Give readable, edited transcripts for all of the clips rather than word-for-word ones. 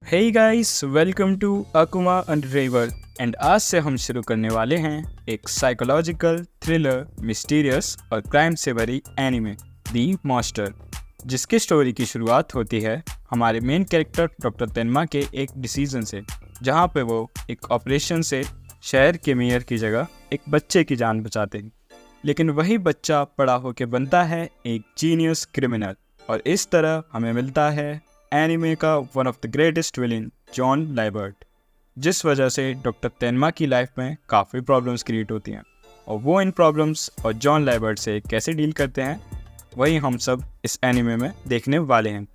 Hey guys, welcome to अकुमा अनरेवर। And आज से हम शुरू करने वाले हैं एक साइकोलॉजिकल थ्रिलर, मिस्टीरियस और क्राइम से भरी एनिमे दी मॉन्स्टर, जिसकी स्टोरी की शुरुआत होती है हमारे मेन कैरेक्टर डॉक्टर तेनमा के एक डिसीजन से, जहां पे वो एक ऑपरेशन से शहर के मेयर की जगह एक बच्चे की जान बचाते हैं। लेकिन वही बच्चा बड़ा होकर बनता है एक जीनियस क्रिमिनल, और इस तरह हमें मिलता है एनिमे का one of the greatest villain John Liebert, जिस वजह से डॉक्टर तेनमा की लाइफ में काफ़ी प्रॉब्लम्स क्रिएट होती हैं, और वो इन प्रॉब्लम्स और जॉन लाइबर्ट से कैसे डील करते हैं वही हम सब इस एनिमे में देखने वाले हैं।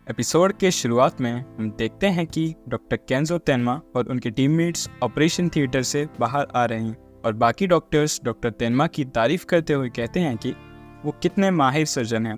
एपिसोड के शुरुआत में हम देखते हैं कि डॉक्टर केंजो तेनमा और उनके टीममेट्स ऑपरेशन थिएटर से बाहर आ रहे हैं, और बाकी डॉक्टर्स डॉक्टर तेनमा की तारीफ करते हुए कहते हैं कि वो कितने माहिर सर्जन हैं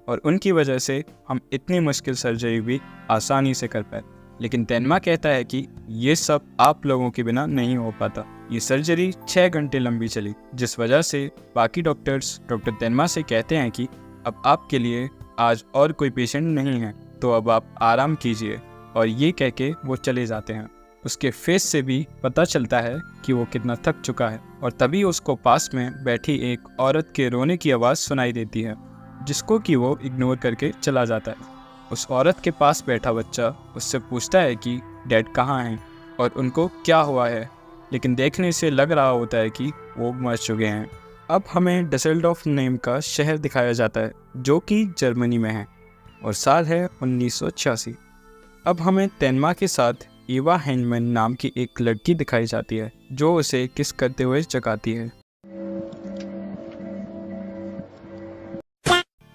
और उनकी वजह से हम इतनी मुश्किल सर्जरी भी आसानी से कर पाए। लेकिन तेनमा कहता है कि ये सब आप लोगों के बिना नहीं हो पाता। ये सर्जरी 6 घंटे लंबी चली, जिस वजह से बाकी डॉक्टर्स डॉक्टर तेनमा से कहते हैं कि अब आपके लिए आज और कोई पेशेंट नहीं है, तो अब आप आराम कीजिए, और ये कह के वो चले जाते हैं। उसके फेस से भी पता चलता है कि वो कितना थक चुका है, और तभी उसको पास में बैठी एक औरत के रोने की आवाज़ सुनाई देती है, जिसको कि वो इग्नोर करके चला जाता है। उस औरत के पास बैठा बच्चा उससे पूछता है कि डैड कहाँ हैं और उनको क्या हुआ है, लेकिन देखने से लग रहा होता है कि वो मर चुके हैं। अब हमें डसेल्डॉर्फ नेम का शहर दिखाया जाता है, जो कि जर्मनी में है, और साल है 1986। अब हमें तेनमा के साथ ईवा हैंडमैन नाम की एक लड़की दिखाई जाती है, जो उसे किस करते हुए जगाती है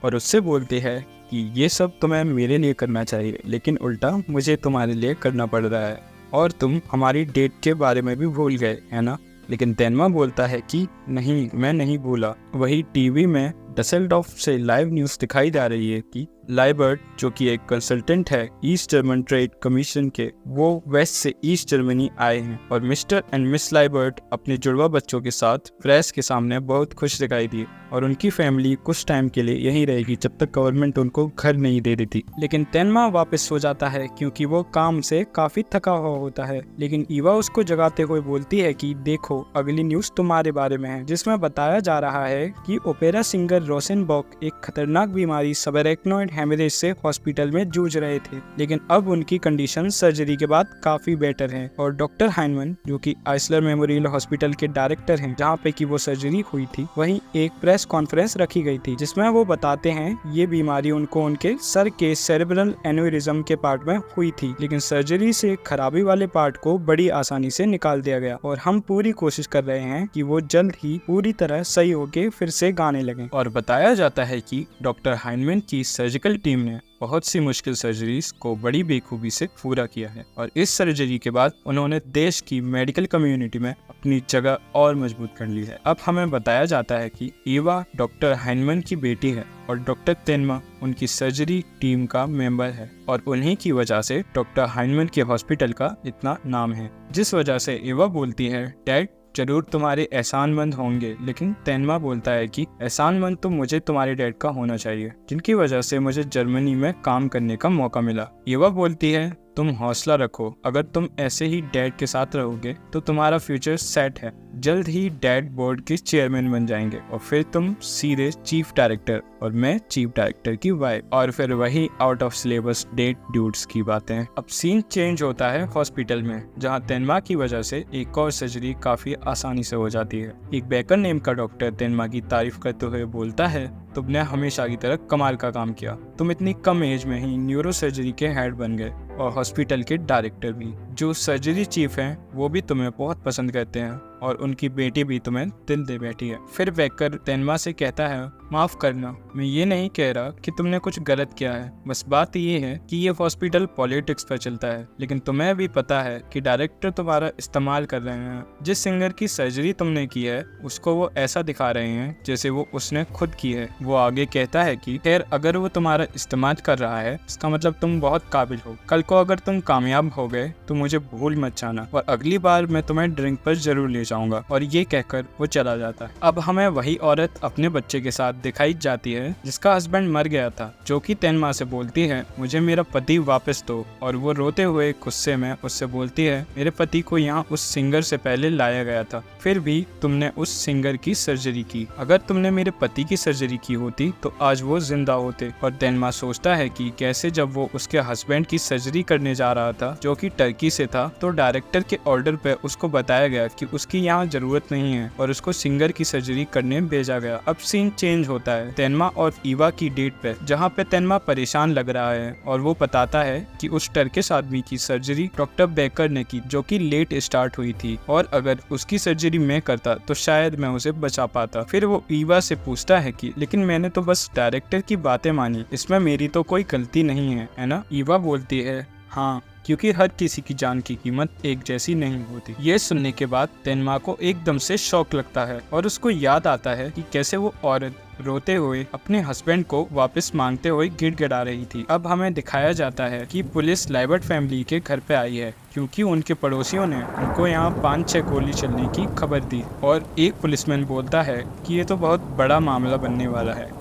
और उससे बोलती है कि ये सब तुम्हें मेरे लिए करना चाहिए, लेकिन उल्टा मुझे तुम्हारे लिए करना पड़ रहा है, और तुम हमारी डेट के बारे में भी भूल गए है ना। लेकिन तेनमा बोलता है कि नहीं, मैं नहीं भूला। वही टीवी में डसेल्डॉर्फ से लाइव न्यूज़ दिखाई जा रही है कि लाइबर्ट, जो कि एक कंसल्टेंट है ईस्ट जर्मन ट्रेड कमीशन के, वो वेस्ट से ईस्ट जर्मनी आए हैं, और मिस्टर एंड मिस लाइबर्ट अपने जुड़वा बच्चों के साथ प्रेस के सामने बहुत खुश दिखाई दी, और उनकी फैमिली कुछ टाइम के लिए यहीं रहेगी जब तक गवर्नमेंट उनको घर नहीं दे देती। लेकिन तेनमा वापस सो जाता है क्योंकि वो काम से काफी थका हुआ होता है। लेकिन ईवा उसको जगाते हुए बोलती है कि देखो, अगली न्यूज़ तुम्हारे बारे में है, जिसमें बताया जा रहा है कि ओपेरा सिंगर रोसेनबॉक एक खतरनाक बीमारी सबरेक्नोइड हेमरेज से हॉस्पिटल में जूझ रहे थे, लेकिन अब उनकी कंडीशन सर्जरी के बाद काफी बेटर है। और डॉक्टर हाइनमैन, जो कि आइसलर मेमोरियल हॉस्पिटल के डायरेक्टर हैं, जहाँ पे कि वो सर्जरी हुई थी, वहीं एक प्रेस कॉन्फ्रेंस रखी गई थी, जिसमें वो बताते हैं ये बीमारी उनको उनके सर के सेरेब्रल एन्यूरिज्म के पार्ट में हुई थी, लेकिन सर्जरी से खराबी वाले पार्ट को बड़ी आसानी से निकाल दिया गया, और हम पूरी कोशिश कर रहे हैं कि वो जल्द ही पूरी तरह सही होके फिर से गाने लगे। और बताया जाता है कि डॉक्टर हाइनमैन की सर्जिकल टीम ने बहुत सी मुश्किल सर्जरीज को बड़ी बेखूबी से पूरा किया है, और इस सर्जरी के बाद उन्होंने देश की मेडिकल कम्युनिटी में अपनी जगह और मजबूत कर ली है। अब हमें बताया जाता है कि ईवा डॉक्टर हाइनमैन की बेटी है, और डॉक्टर तेनमा उनकी सर्जरी टीम का मेंबर है, और उन्हीं की वजह से डॉक्टर हाइनमैन के हॉस्पिटल का इतना नाम है। जिस वजह से ईवा बोलती है, डैड जरूर तुम्हारे एहसानमंद होंगे, लेकिन तेनमा बोलता है कि एहसानमंद तो मुझे तुम्हारे डैड का होना चाहिए, जिनकी वजह से मुझे जर्मनी में काम करने का मौका मिला। ईवा बोलती है, तुम हौसला रखो, अगर तुम ऐसे ही डैड के साथ रहोगे तो तुम्हारा फ्यूचर सेट है। जल्द ही डैड बोर्ड के चेयरमैन बन जाएंगे, और फिर तुम सीधे चीफ डायरेक्टर, और मैं चीफ डायरेक्टर की वाइफ, और फिर वही आउट ऑफ सिलेबस डेट ड्यूट्स की बातें। अब सीन चेंज होता है हॉस्पिटल में, जहां तेनमा की वजह से एक और सर्जरी काफी आसानी से हो जाती है। एक बेकर नेम का डॉक्टर तेनमा की तारीफ करते हुए बोलता है, तुमने हमेशा की तरह कमाल का काम किया, तुम इतनी कम एज में ही न्यूरो सर्जरी के हेड बन गए, और हॉस्पिटल के डायरेक्टर भी। जो सर्जरी चीफ हैं वो भी तुम्हें बहुत पसंद करते हैं, और उनकी बेटी भी तुम्हें दिल दे बैठी है। फिर बेकर तेनमा से कहता है, माफ करना, मैं ये नहीं कह रहा कि तुमने कुछ गलत किया है, बस बात ये है कि ये हॉस्पिटल पॉलिटिक्स पर चलता है, लेकिन तुम्हें भी पता है कि डायरेक्टर तुम्हारा इस्तेमाल कर रहे हैं। जिस सिंगर की सर्जरी तुमने की है उसको वो ऐसा दिखा रहे हैं जैसे वो उसने खुद की है। वो आगे कहता है कि खैर, अगर वो तुम्हारा इस्तेमाल कर रहा है इसका मतलब तुम बहुत काबिल हो। कल को अगर तुम कामयाब हो गए तो मुझे भूल मत जाना, और अगली बार मैं तुम्हें ड्रिंक पर जरूर ले जाऊंगा, और ये कहकर वो चला जाता है। अब हमें वही औरत अपने बच्चे के साथ दिखाई जाती है जिसका हस्बैंड मर गया था, जो कि तेनमा से बोलती है मुझे मेरा पति वापस दो, और वो रोते हुए गुस्से में उससे बोलती है मेरे पति को यहाँ उस सिंगर से पहले लाया गया था, फिर भी तुमने उस सिंगर की सर्जरी की। अगर तुमने मेरे पति की सर्जरी की होती तो आज वो जिंदा होते। और तेनमा सोचता है कि कैसे जब वो उसके हस्बैंड की सर्जरी करने जा रहा था जो कि टर्की से था, तो डायरेक्टर के ऑर्डर पे उसको बताया गया कि उसकी यहाँ जरूरत नहीं है और उसको सिंगर की सर्जरी करने भेजा गया। अब सीन चेंज होता है तेनमा और ईवा की डेट पे, जहाँ पे तेनमा परेशान लग रहा है और वो बताता है कि उस टर्किश आदमी की सर्जरी डॉक्टर बेकर ने की जो कि लेट स्टार्ट हुई थी, और अगर उसकी सर्जरी मैं करता तो शायद मैं उसे बचा पाता। फिर वो ईवा से पूछता है कि लेकिन मैंने तो बस डायरेक्टर की बातें मानी, इसमें मेरी तो कोई गलती नहीं है ना। ईवा बोलती है हाँ, क्योंकि हर किसी की जान की कीमत एक जैसी नहीं होती। ये सुनने के बाद तेनमा को एकदम से शौक लगता है और उसको याद आता है कि कैसे वो औरत रोते हुए अपने हस्बैंड को वापस मांगते हुए गिड़गिड़ा रही थी। अब हमें दिखाया जाता है कि पुलिस लाइबर्ट फैमिली के घर पे आई है क्योंकि उनके पड़ोसियों ने उनको यहाँ 5-6 गोली चलने की खबर दी, और एक पुलिसमैन बोलता है कि ये तो बहुत बड़ा मामला बनने वाला है।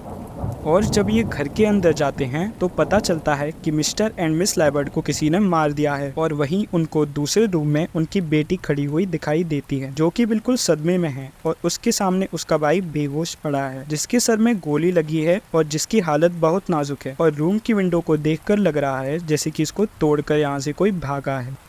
और जब ये घर के अंदर जाते हैं तो पता चलता है कि मिस्टर एंड मिस लाइबर्ट को किसी ने मार दिया है, और वहीं उनको दूसरे रूम में उनकी बेटी खड़ी हुई दिखाई देती है जो कि बिल्कुल सदमे में है, और उसके सामने उसका भाई बेहोश पड़ा है जिसके सर में गोली लगी है और जिसकी हालत बहुत नाजुक है, और रूम की विंडो को देखकर लग रहा है जैसे कि इसको तोड़कर यहाँ से कोई भागा है।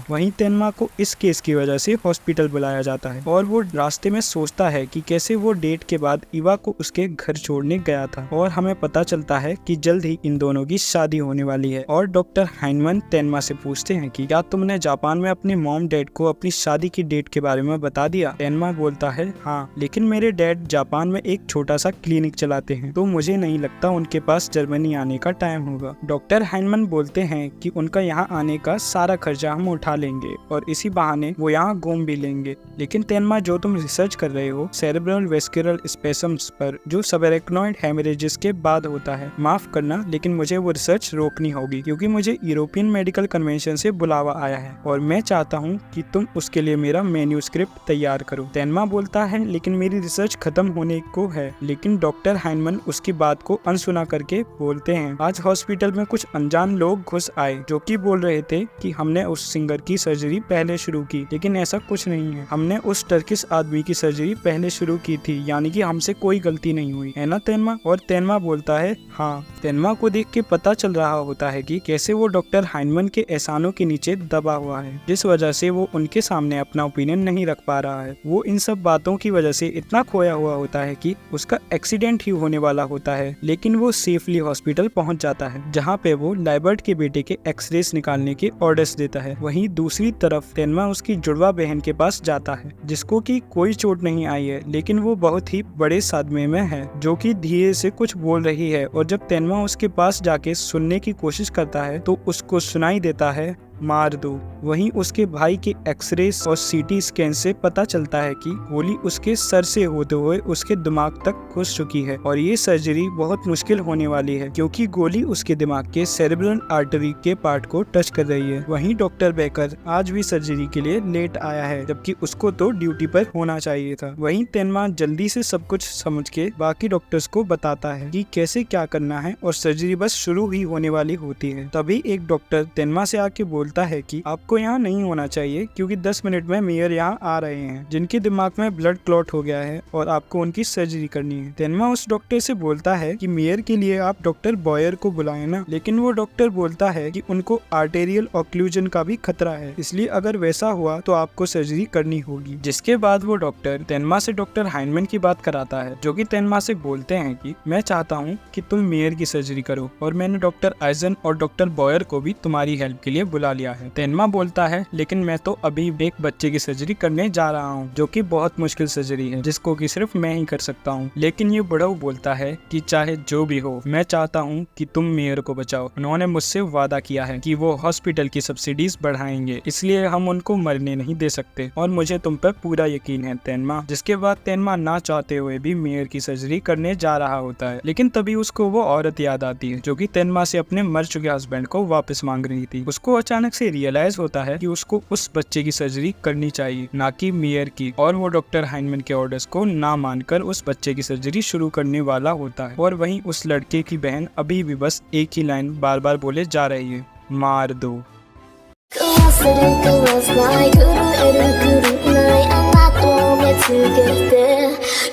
वहीं तेनमा को इस केस की वजह से हॉस्पिटल बुलाया जाता है, और वो रास्ते में सोचता है कि कैसे वो डेट के बाद ईवा को उसके घर छोड़ने गया था, और हमें पता चलता है कि जल्द ही इन दोनों की शादी होने वाली है। और डॉक्टर हाइनमन तेनमा से पूछते हैं कि क्या तुमने जापान में अपने मॉम डैड को अपनी शादी की डेट के बारे में बता दिया? तेनमा बोलता है हाँ, लेकिन मेरे डैड जापान में एक छोटा सा क्लिनिक चलाते हैं, तो मुझे नहीं लगता उनके पास जर्मनी आने का टाइम होगा। डॉक्टर हाइनमन बोलते हैं कि उनका यहाँ आने का सारा खर्चा हम उठा लेंगे और इसी बहाने वो यहाँ घूम भी लेंगे। लेकिन तेनमा, जो तुम रिसर्च कर रहे हो सेरेब्रल वेस्कुलर स्पेसम्स पर जो सबएरेक्नॉइड हेमरेजेस के बाद होता है, माफ करना लेकिन मुझे वो रिसर्च रोकनी होगी क्योंकि मुझे यूरोपियन मेडिकल कन्वेंशन से बुलावा आया है और मैं चाहता हूँ कि तुम उसके लिए मेरा मैन्यूस्क्रिप्ट तैयार करो। तेनमा बोलता है लेकिन मेरी रिसर्च खत्म होने को है, लेकिन डॉक्टर हाइनमन उसकी बात को अनसुना करके बोलते हैं आज हॉस्पिटल में कुछ अनजान लोग घुस आए जो कि बोल रहे थे कि हमने उस सिंगर की सर्जरी पहले शुरू की, लेकिन ऐसा कुछ नहीं है। हमने उस टर्किश आदमी की सर्जरी पहले शुरू की थी, यानी कि हमसे कोई गलती नहीं हुई है ना तेनमा? और तेनमा बोलता है हाँ। तेनमा को देख के पता चल रहा होता है कि कैसे वो डॉक्टर हाइनमन के एहसानों के नीचे दबा हुआ है, जिस वजह से वो उनके सामने अपना ओपिनियन नहीं रख पा रहा है। वो इन सब बातों की वजह से इतना खोया हुआ होता है कि उसका एक्सीडेंट ही होने वाला होता है, लेकिन वो सेफली हॉस्पिटल पहुंच जाता है जहां पे वो लाइबर्ट के बेटे के एक्सरेस निकालने के ऑर्डर्स देता है। वहीं दूसरी तरफ तेनमा उसकी जुड़वा बहन के पास जाता है जिसको कि कोई चोट नहीं आई है, लेकिन वो बहुत ही बड़े सदमे में है, जो कि धीरे से कुछ बोल रही है। और जब तेनमा उसके पास जाके सुनने की कोशिश करता है तो उसको सुनाई देता है मार दो। वहीं उसके भाई के एक्सरे और सीटी स्कैन से पता चलता है कि गोली उसके सर से होते हुए उसके दिमाग तक घुस चुकी है और ये सर्जरी बहुत मुश्किल होने वाली है क्योंकि गोली उसके दिमाग के सेरेब्रल आर्टरी के पार्ट को टच कर रही है। वहीं डॉक्टर बेकर आज भी सर्जरी के लिए लेट आया है, जबकि उसको तो ड्यूटी पर होना चाहिए था। वहीं तेनमा जल्दी से सब कुछ समझ के बाकी डॉक्टर्स को बताता है कि कैसे क्या करना है और सर्जरी बस शुरू ही होने वाली होती है। तभी एक डॉक्टर तेनमा से आके बोलता है कि आपको यहाँ नहीं होना चाहिए क्योंकि 10 मिनट में मेयर यहाँ आ रहे हैं जिनके दिमाग में ब्लड क्लॉट हो गया है और आपको उनकी सर्जरी करनी है। तेनमा उस डॉक्टर से बोलता है कि मेयर के लिए आप डॉक्टर बॉयर को बुलाएं ना, लेकिन वो डॉक्टर बोलता है कि उनको आर्टेरियल ऑक्लूजन का भी खतरा है, इसलिए अगर वैसा हुआ तो आपको सर्जरी करनी होगी। जिसके बाद वो डॉक्टर तेनमा से डॉक्टर हाइनमन की बात कराता है जो कि तेनमा से बोलते हैं कि मैं चाहता हूँ कि तुम मेयर की सर्जरी करो और मैंने डॉक्टर आइजन और डॉक्टर बॉयर को भी तुम्हारी हेल्प के लिए बुला बचा लिया है। तेनमा बोलता है लेकिन मैं तो अभी एक बच्चे की सर्जरी करने जा रहा हूँ, जो कि बहुत मुश्किल सर्जरी है जिसको कि सिर्फ मैं ही कर सकता हूँ। लेकिन ये बुढ़ऊ बोलता है कि चाहे जो भी हो, मैं चाहता हूँ कि तुम मेयर को बचाओ। उन्होंने मुझसे वादा किया है कि वो हॉस्पिटल की सब्सिडीज बढ़ाएंगे, इसलिए हम उनको मरने नहीं दे सकते और मुझे तुम पर पूरा यकीन है तेनमा। जिसके बाद तेनमा ना चाहते हुए भी मेयर की सर्जरी करने जा रहा होता है, लेकिन तभी उसको वो औरत याद आती है जो कि तेनमा से अपने मर चुके हस्बैंड को वापस मांग रही थी। उसको अचानक से रियलाइज होता है कि उसको उस बच्चे की सर्जरी करनी चाहिए, ना कि मेयर की, और वो डॉक्टर हाइनमैन के ऑर्डर्स को ना मानकर उस बच्चे की सर्जरी शुरू करने वाला होता है। और वहीं उस लड़के की बहन अभी भी बस एक ही लाइन बार बार बोले जा रही है, मार दो।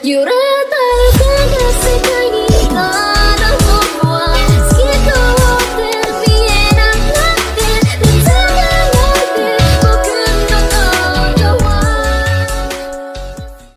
You